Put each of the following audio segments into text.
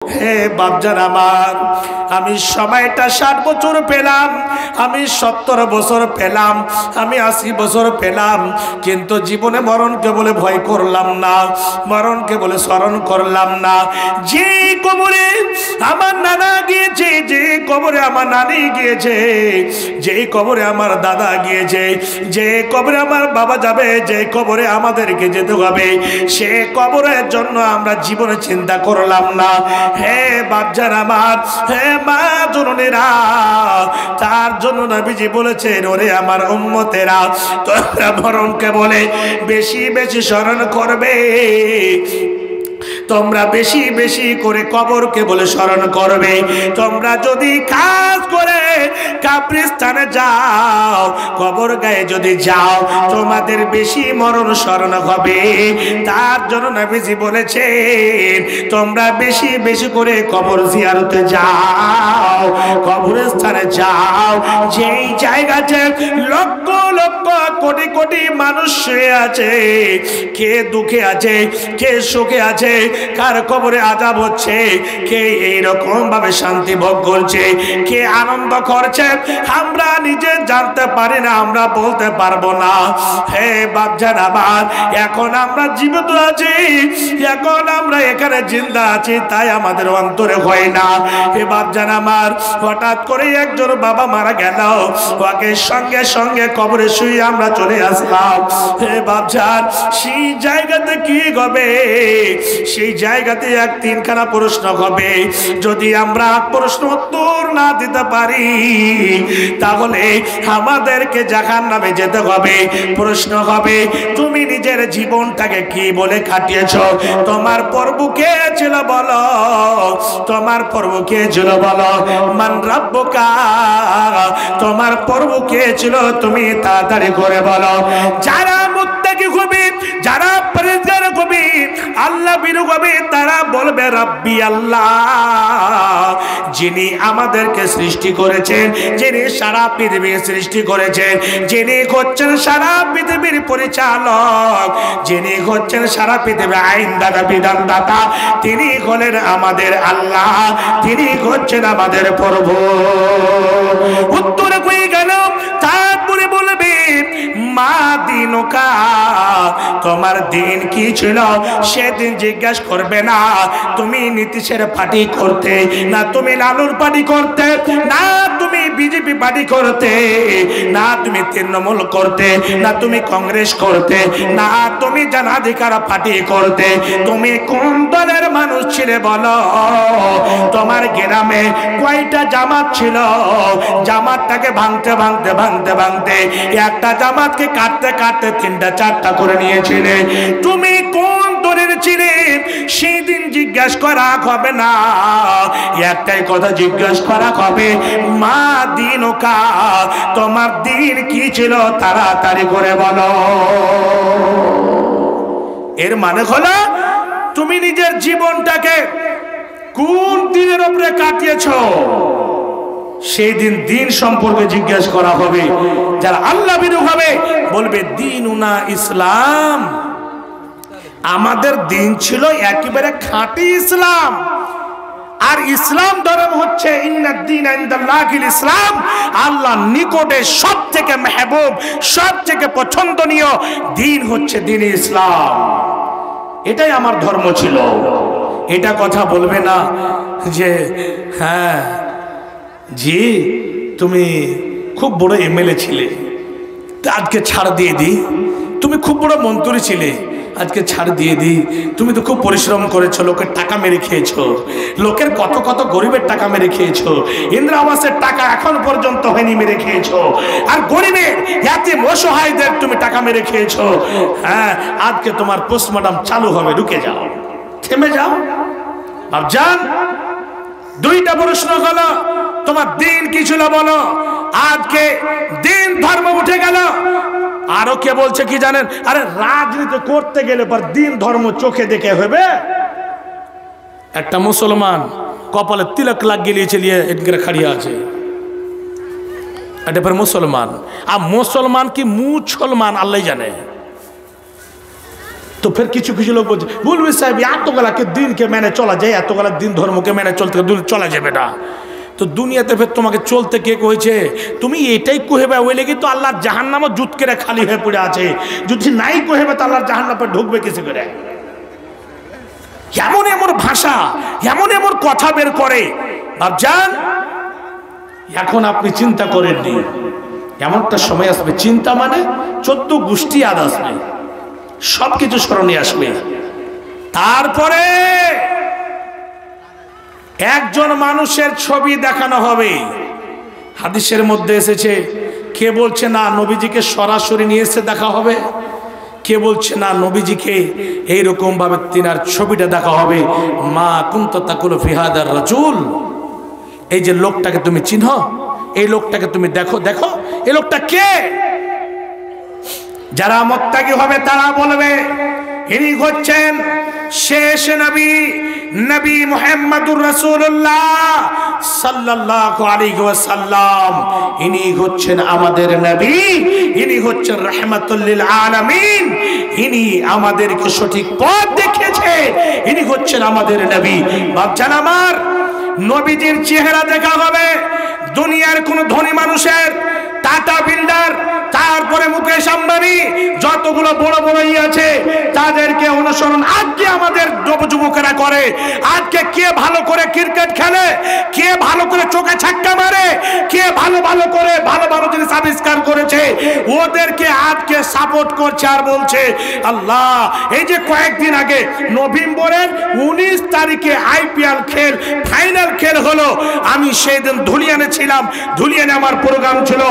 হে বাপজান আমার, আমি সময়টা 60 বছর পেলাম, আমি 70 বছর পেলাম, আমি 80 বছর পেলাম, কিন্তু জীবনে মরণকে বলে ভয় করলাম না, মরণকে বলে স্মরণ করলাম না। যে কবরে আমার নানা গিয়েছে, যে কবরে আমার নানি গিয়েছে, যে কবরে আমার দাদা গিয়েছে, যে কবরে আমার বাবা যাবে, যে কবরে আমাদেরকে যেতে হবে, সে কবরের জন্য আমরা জীবনে চিন্তা করলাম না। হে বাপজান আমার, হে মা জননীরা, তার জন্য নবীজি বলেছেন, ওরে আমার উম্মতেরা, তোমরা মরণকে বলে বেশি বেশি স্মরণ করবে, তোমরা বেশি বেশি করে কবরকে বলে স্মরণ করবে। তোমরা যদি কাজ করে কবরস্থানে যাও, কবর গায়ে যদি যাও, তোমাদের বেশি মরণ স্মরণ হবে। তার জন্য নবীজি বলেছেন, তোমরা বেশি বেশি করে কবর জিয়ারতে যাও, কবরস্থানে যাও, যেই জায়গাতে লক্ষ লক্ষ কোটি কোটি মানুষ শুয়ে আছে, কে দুঃখে আছে, কে সুখে আছে, কার কবরে আযাব হচ্ছে, কে এইরকম ভাবে শান্তি ভোগ করছে, কে আনন্দ করছে, আমরা নিজে জানতে পারি না, আমরা বলতে পারবো না। হে বাপজান আমার, এখন আমরা জীবিত আছি, এখন আমরা এখানে জিন্দা আছি, তাই আমাদের অন্তরে হয় না। হে বাপজান আমার, হঠাৎ করে একজন বাবা মারা গেল, ওকে সঙ্গে সঙ্গে কবরে শুয়ে আমরা চলে আসলাম। হে বাপজান, সেই জায়গাতে কি হবে? সেই জায়গাতে এক তিনখানা প্রশ্ন হবে। যদি আমরা প্রশ্ন উত্তর না দিতে পারি, তাহলে আমাদেরকে জাহান্নামে যেতে হবে। প্রশ্ন হবে, তুমি নিজের জীবনটাকে কি বলে কাটিয়েছো? তোমার প্রভু কে ছিল বলো, তোমার প্রভু কে ছিল বলো, মান রাব্বুকা, তোমার প্রভু কে ছিল, তুমি তাড়াতাড়ি করে বলো। যারা মুত্তাকি হবে, যারা পরহেজগার হবে, আল্লাহ বিরু হবে, তারা বলবে রাব্বি আল্লাহ, যিনি আমাদেরকে সৃষ্টি করেছেন, যিনি সারা পৃথিবী সৃষ্টি করেছেন, যিনি হচ্ছেন সারা পৃথিবীর পরিচালক, যিনি হচ্ছেন সারা পৃথিবীর আইনদাতা বিধানদাতা, তিনি হলেন আমাদের আল্লাহ, তিনি হচ্ছেন আমাদের প্রভু। উত্তরে কই গেল? তারপরে বলবে মা দিনুকা, তোমার দিন কি ছিল? সেদিন জিজ্ঞাসা করবে না তুমি নীতিশের পার্টি করতে, না তুমি লালুর পার্টি করতে, না তুমি বিজেপি পার্টি করতে, না তুমি তৃণমূল করতে, না তুমি কংগ্রেস করতে, না তুমি জনাধিকার পার্টি করতে, তুমি কোন দলের মানুষ ছিলে বলো? তোমার গ্রামে কয়টা জামাত ছিল? জামাতটাকে ভাঙতে ভাঙতে ভাঙতে ভাঙতে একটা জামাতকে কাটতে কাটতে 3টা 4টা করে নিয়েছিলে। তুমি কোন দলের ছিলে? সেই দিন জিজ্ঞাসা করা হবে না, একটাই কথা জিজ্ঞাসা করা হবে, মা দিনুকা, তোমার দিন কি ছিল? তাড়াতাড়ি করে বলো। এর মানে হলো, তুমি নিজের জীবনটাকে কোন দিনের উপরে কাটিয়েছো, সেই দিন দিন সম্পর্কে জিজ্ঞাসা করা হবে। যারা আল্লাহ বিরু হবে বলবে দিনুনা ইসলাম, আমাদের দিন ছিল একেবারে খাঁটি ইসলাম। আর ইসলাম ধর্ম হচ্ছে ইন্নাদ-দীনা ইনদাল্লাহিল ইসলাম, আল্লাহর নিকটে সবথেকে মেহবুব, সবথেকে পছন্দনীয় দিন হচ্ছে দ্বীন ইসলাম। এটাই আমার ধর্ম ছিল। এটা কথা বলবে না যে হ্যাঁ জি তুমি খুব বড় এমএলএ ছিলে, তা আজকে ছাড় দিয়ে দিই। তুমি খুব বড় মন্ত্রী ছিলে, আজকে ছাড় দিয়ে দিই। তুমি তো খুব পরিশ্রম করেছো, লোকের টাকা মেরে খেয়েছো, লোকের কত কত গরিবের টাকা মেরে খেয়েছো, ইন্দিরা আবাসের টাকা এখন পর্যন্ত হয়নি, মেরে খেয়েছো। আর গরিবের ইয়াতিম অসহায়দের তুমি টাকা মেরে খেয়েছো। হ্যাঁ, আজকে তোমার পোস্টমর্টম চালু হবে, রুকে যাও, থেমে যাও। বাপজান, 2টা প্রশ্ন হলো, তোমার দিন কি ছিল বলো? আজকে দিন ধর্ম উঠে গেল। আরো কে বলছে কি জানেন? আরে রাজনীতি করতে গেলে পর দিন ধর্ম চোখে দেখে হবে। একটা মুসলমান কপালে তিলক লাগিয়ে নিয়ে চলিয়ে এদিকে খাড়িয়ে আছে, এটা পর মুসলমান। আর মুসলমান কি মুসলমান আল্লাহ জানে। তো ফের কিছু কিছু লোক বলছে মৌলভী সাহেব এতগুলাকে দিনকে মেনে চলা যায়, এতগুলা দিন ধর্মকে মেনে চলতে চলা যাবে না। তো দুনিয়াতে ফের তোমাকে চলতে কে কইছে? তুমি এটাই কহেবে, ওই লেগে তো আল্লাহর জাহান্নামও জুত করে খালি হয়ে পড়ে আছে। যদি নাই কহেবে তো আল্লাহর জাহান্নামে ঢুকবে কিছু করে। এমন এমন ভাষা, এমন এমন কথা বের করে। ভাবজান, এখন আপনি চিন্তা করেননি, এমনটা সময় আসবে, চিন্তা মানে 14 গোষ্ঠী আদ আসবে, সবকিছু স্মরণে আসবে। তারপরে একজন মানুষের ছবি দেখানো হবে। হাদিসের মধ্যে এসেছে, কে বলছে না নবীজিকে সরাসরি নিয়ে এসে দেখা হবে, কে বলছে না নবীজিকে এইরকম ভাবে তিনার ছবিটা দেখা হবে। মা কুনতা তাকুলু ফি হাদার রাজুল, এই যে লোকটাকে তুমি চিনো, এই লোকটাকে তুমি দেখো, দেখো এই লোকটা কে? যারা মুত্তাকি হবে তারা বলবে ইনি হচ্ছেন শেষ নবী, নবী মুহাম্মদুর রাসূলুল্লাহ সাল্লাল্লাহু আলাইহি ওয়াসাল্লাম। ইনি হচ্ছেন আমাদের নবী, ইনি হচ্ছেন রাহমাতুল লিল আলামিন, ইনি আমাদেরকে সঠিক পথ দেখিয়েছে, ইনি হচ্ছেন আমাদের নবী। বাপজান আমার, নবীজির চেহারা দেখা হবে দুনিয়ার কোন ধনী মানুষের, টাটা বিল্ডার, তারপরে মুকেশ আম্বানি, যতগুলো বড় বড় আছে তাদেরকে অনুসরণ আজকে আমাদের যুবকেরা করে। আজকে কে ভালো করে ক্রিকেট খেলে, কে ভালো করে চোখে ছক্কা মারে, কে ভালো ভালো করে ভালো ভালো জিনিস আবিষ্কার করেছে, ওদেরকে আজকে সাপোর্ট করছে আর বলছে আল্লাহ। এই যে কয়েকদিন আগে নভেম্বরের 19 তারিখে আইপিএল খেল ফাইনাল খেল হলো, আমি সেই দিন ধুলিয়ানে ছিলাম। ধুলিয়ানে আমার প্রোগ্রাম ছিল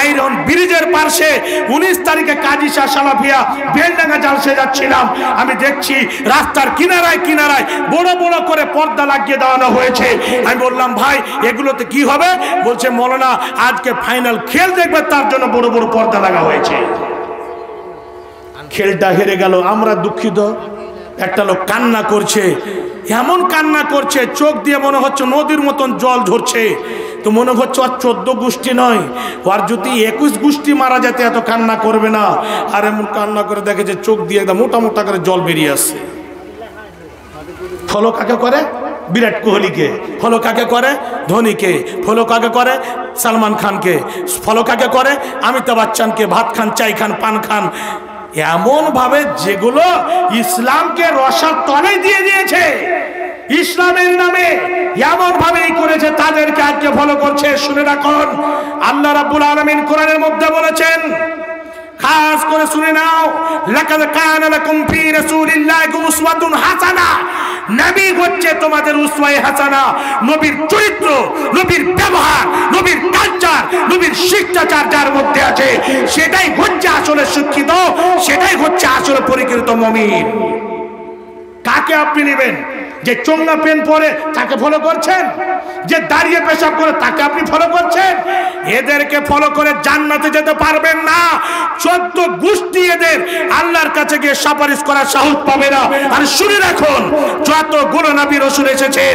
আয়রন ব্রিজের পাশে। 19 তারিখে কাজী শাহ সালাফিয়া বেলডাঙ্গা জালসে যাচ্ছিলাম, আমি দেখছি রাস্তার কিনারায় কিনারায় বড় বড় করে পর্দা লাগিয়ে দেওয়ানো হয়েছে। আমি বললাম ভাই এগুলোতে কি হবে? বলছে মৌলানা আজকে ফাইনাল খেল দেখবে তার জন্য বড় বড় পর্দা লাগা হয়েছে। খেলটা হেরে গেল, আমরা দুঃখিত। একটা লোক কান্না করছে, এমন কান্না করছে চোখ দিয়ে মনে হচ্ছে নদীর মতন জল ঝরছে। তো মনে হচ্ছে আর 14 গোষ্ঠী নয়, আর যদি 21 গোষ্ঠী মারা যেতে এত কান্না করবে না। আর এমন কান্না করে দেখে যে চোখ দিয়ে একদম মোটা মোটা করে জল বেরিয়ে আসছে। ফলো কাকে করে? বিরাট কোহলিকে। ফলো কাকে করে? ধোনিকে। ফলো কাকে করে? সালমান খানকে। ফলো কাকে করে? অমিতাভ বচ্চনকে। ভাত খান, চাই খান, পান খান, এমন ভাবে যেগুলো ইসলামকে রসার তলে দিয়ে দিয়েছে, ইসলামের নামে এমন ভাবেই করেছে, তাদেরকে আজকে ফলো করছে। শুনে রাখুন, আল্লাহ রাব্বুল আলামিন কোরআনের মধ্যে বলেছেন, খাস করে শুনে নাও, লাকাদ কানা লাকুম ফি রাসূলিল্লাহি উসওয়াতুন হাসানা। নবী হচ্ছে তোমাদের উসওয়ায়ে হাসানা। নবীর চরিত্র, নবীর ব্যবহার, নবীর কালচার, নবীর শিষ্টাচার যার মধ্যে আছে, সেটাই হচ্ছে আসলে শিক্ষিত, সেটাই হচ্ছে আসলে পরিকৃত মুমিন। কাকে আপনি নেবেন? যে চোঙ্গা পেন পরে তাকে ফলো করছেন, যে দাঁড়িয়ে পেশাব করে তাকে আপনি ফলো করছেন? এদেরকে ফলো করে জান্নাতে যেতে পারবেন না। 14 গোষ্ঠী এদের আল্লাহর কাছে গিয়ে সুপারিশ করার সাহস পাবে না। আর শুনে রাখুন, যতগুলো নবী রাসূল এসেছেন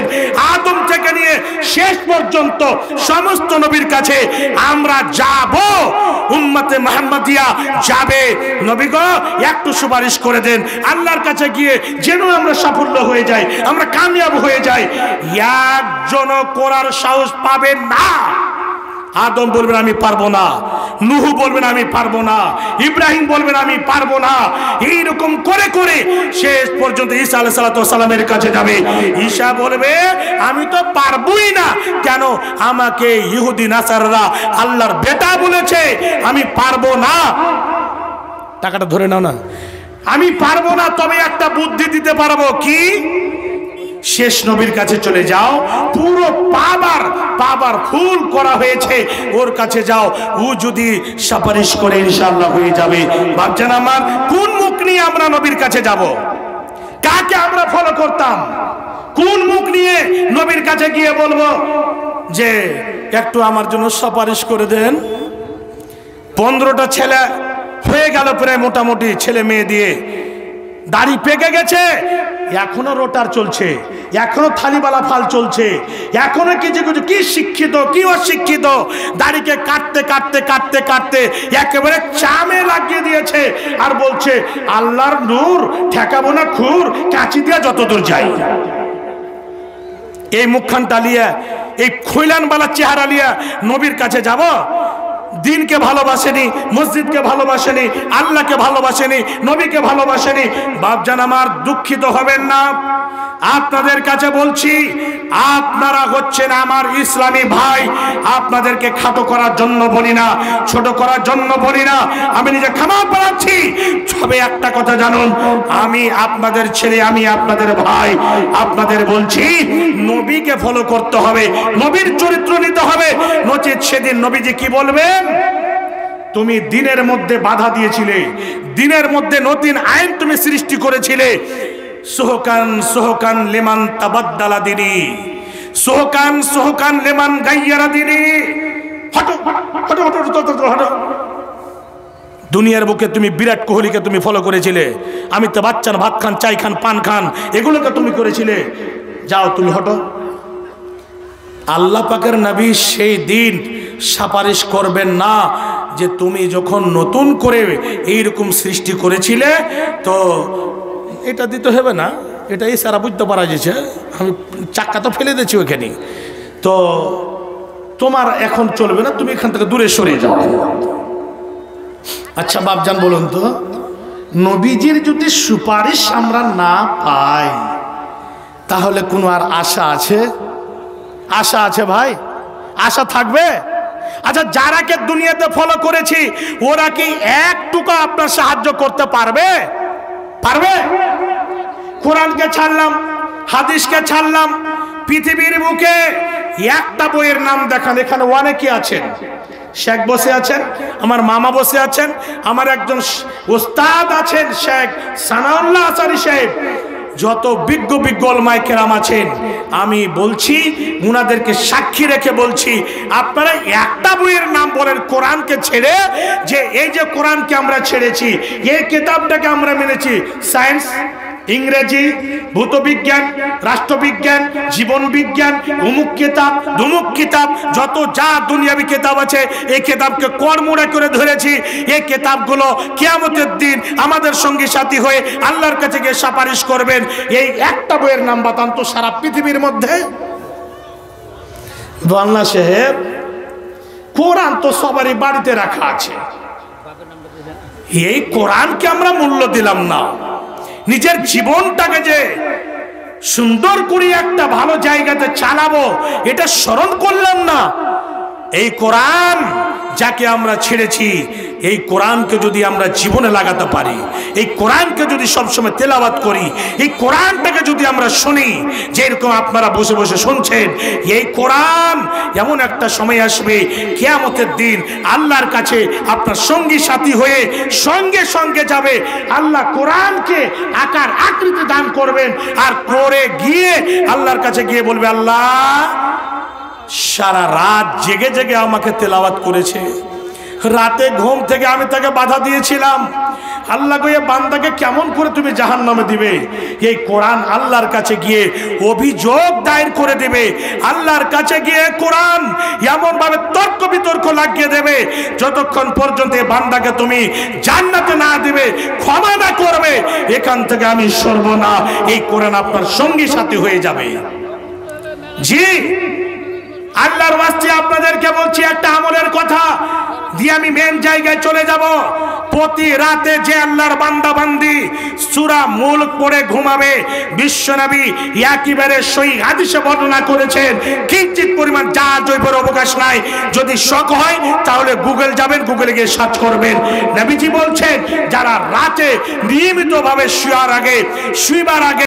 আদম থেকে নিয়ে শেষ পর্যন্ত সমস্ত নবীর কাছে আমরা যাব, উম্মতে মুহাম্মাদিয়া যাবে। নবী গো একটু সুপারিশ করে দেন, আল্লাহর কাছে গিয়ে যেন আমরা সাফল্য হয়ে যাই, আমরা কামিয়াব হয়ে যাই। একজন করার সাহস পাবেন না। আদম বলবেন আমি পারবো না, নূহ বলবেন আমি পারবো না, ইব্রাহিম বলবেন আমি পারবো না। এইরকম করে করে শেষ পর্যন্ত ঈসা আলাইহিস সালামের কাছে যাবে। ঈসা বলবে আমি তো পারবোই না। কেন? আমাকে ইহুদি নাসাররা আল্লাহর বেটা বলেছে, আমি পারবো না। টাকাটা ধরে নাও না, আমি পারবো না। তবে একটা বুদ্ধি দিতে পারবো। কি? শেষ নবীর কাছে চলে যাও, পুরো পাবার ফুল করা হয়েছে, ওর কাছে যাও, ও যদি সুপারিশ করে ইনশাআল্লাহ হয়ে যাবে। ভাবছেন আমার কোন মুখ নিয়ে আমরা নবীর কাছে যাব? কাকে আমরা ফলো করতাম? কোন মুখ নিয়ে নবীর কাছে গিয়ে বলবো যে একটু আমার জন্য সুপারিশ করে দেন? 15টা ছেলে হয়ে গেল প্রায়, মোটামুটি ছেলে মেয়ে দিয়ে দাড়ি পেকে গেছে, এখনো রোটার চলছে, এখনো থালিবালা ফাল চলছে, এখনো কিছু কিছু কি শিক্ষিত কি অশিক্ষিত দাড়িকে কাটতে কাটতে কাটতে কাটতে একেবারে চামে লাগিয়ে দিয়েছে, আর বলছে আল্লাহর নূর ঠেকাবো না খুর, কাঁচি দিয়া যতদূর যাই। এই মুখখান টালিয়া এই খৈলানবালা চেহারা লিয়া নবীর কাছে যাব? দিনকে ভালোবাসেনি, মসজিদকে ভালোবাসেনি, আল্লাহকে ভালোবাসেনি, নবীকে ভালোবাসেনি। বাপজান আমার দুঃখিত হবেন না, আপনাদের কাছে বলছি, আপনারা হচ্ছেন আমার ইসলামী ভাই। আপনাদেরকে খাটো করার জন্য বলি না, ছোট করার জন্য বলি না, আমি নিজে ক্ষমা পাচ্ছি। তবে একটা কথা জানুন, আমি আপনাদের ছেলে, আমি আপনাদের ভাই। আপনাদের বলছি নবীকে ফলো করতে হবে, নবীর চরিত্র নিতে হবে, নচেত সেদিন নবীজি কি বলবেন? তুমি দিনের মধ্যে বাধা দিয়েছিলে, দিনের মধ্যে নতুন আইন তুমি সৃষ্টি করেছিলে। সোহকান সোহকান লিমান তাবাদ্দালা দিনী, সোহকান সোহকান লিমান গাইয়ারা দিনী। হটো হটো হটো হটো। দুনিয়ার বুকে তুমি বিরাট কোহলিকে তুমি ফলো করেছিলে, আমি তো বাচ্চার ভাত খান, চাই খান, পান খান, এগুলোকে তুমি করেছিলে। যাও তুমি হটো। আল্লাহ পাকের নবী সেই দিন সুপারিশ করবেন না যে তুমি যখন নতুন করে এইরকম সৃষ্টি করেছিলে তো এটা দিতে হবে না, এটাই সারা বুঝতে পারা যাচ্ছে, আমি চাক্কা তো ফেলে দিয়েছি ওখানে, তো তোমার এখন চলবে না, তুমি এখান থেকে দূরে সরে যাও। আচ্ছা বাপজান বলুন তো, নবীজির যদি সুপারিশ আমরা না পাই তাহলে কোনো আর আশা আছে? আশা আছে ভাই? আশা থাকবে? আচ্ছা যারাকে দুনিয়াতে ফলো করেছি ওরা কি একটুকু আপনার সাহায্য করতে পারবে? পারবে? কোরআনকে ছাড়লাম, হাদিসকে ছাড়লাম, পৃথিবীর বুকে একটা বইয়ের নাম দেখান, এখানে অনেকে আছেন, শেখ বসে আছেন, আমার মামা বসে আছেন, আমার একজন ওস্তাদ আছেন শেখ সানাউল্লাহ আসারি সাহেব, যত বিজ্ঞ বিজ্ঞ ওলামায়ে কেরাম আছেন, আমি বলছি উনাদেরকে সাক্ষী রেখে বলছি, আপনারা একটা বইয়ের নাম বলেন কোরআনকে ছেড়ে, যে এই যে কোরআনকে আমরা ছেড়েছি, এই কিতাবটাকে আমরা মেনেছি, সায়েন্স, ইংরেজি, ভূতবিজ্ঞান, রাষ্ট্রবিজ্ঞান, জীবন বিজ্ঞান, অমুক কিতাব ধুমুক কিতাব, যত যা দুনিয়াবি কিতাব আছে এই কিতাবকে কর্মরা করে ধরেছি। এই কিতাবগুলো কিয়ামতের দিন আমাদের সঙ্গী সাথী হয়ে আল্লাহর কাছে গিয়ে সুপারিশ করবেন। এই একটা বইয়ের নাম বাতান তো সারা পৃথিবীর মধ্যে। বাংলা সাহেব, কোরআন তো সবারই বাড়িতে রাখা আছে, এই কোরআনকে আমরা মূল্য দিলাম না, নিজের জীবনটাকে যে সুন্দর করে একটা ভালো জায়গাতে চালাবো এটা স্মরণ করলাম না। এই কোরআন যাকে আমরা ছেড়েছি, এই কোরআনকে যদি আমরা জীবনে লাগাতে পারি, এই কোরআনকে যদি সবসময় তেলাওয়াত করি, এই কোরআনটাকে যদি আমরা শুনি, যেরকম আপনারা বসে বসে শুনছেন, এই কোরআন এমন একটা সময় আসবে কিয়ামতের দিন আল্লাহর কাছে আপনার সঙ্গী সাথী হয়ে সঙ্গে সঙ্গে যাবে। আল্লাহ কোরআনকে আকার আকৃতি দান করবেন, আর করে গিয়ে আল্লাহর কাছে গিয়ে বলবে, আল্লাহ সারা রাত জেগে জেগে আমাকে তেলাওয়াত করেছে, রাতে ঘুম থেকে আমি তাকে বাধা দিয়েছিলাম, আল্লাহ গো এ বান্দাকে কেমন করে তুমি জাহান্নামে দিবে? এই কোরআন আল্লাহর কাছে গিয়ে অভিযোগ দায়ের করে দেবে, আল্লাহর কাছে গিয়ে কোরআন এমন ভাবে তর্ক বিতর্ক লাগিয়ে দেবে, যতক্ষণ পর্যন্ত এই বান্দাকে তুমি জান্নাতে না দিবে, ক্ষমা না করবে, এখান থেকে আমি সরব না। এই কোরআন আপনার সঙ্গী সাথী হয়ে যাবে। জি আল্লাহর ওয়াস্তে আপনাদেরকে বলছি একটা আমলের কথা দিয়ে আমি মেন জায়গায় চলে যাব। প্রতি রাতে যে আল্লাহর বান্দা বান্দি সূরা মুলক পড়ে ঘুমাবে, বিশ্বনবী একেবারে সহিহ হাদিসে বর্ণনা করেছেন, কিঞ্চিত পরিমাণ যা জৈবের অবকাশ নাই। যদি শক হয় তাহলে গুগল যাবেন, গুগলে গিয়ে সার্চ করবেন। নবীজি বলছেন যারা রাতে নিয়মিতভাবে শুয়ার আগে শুইবার আগে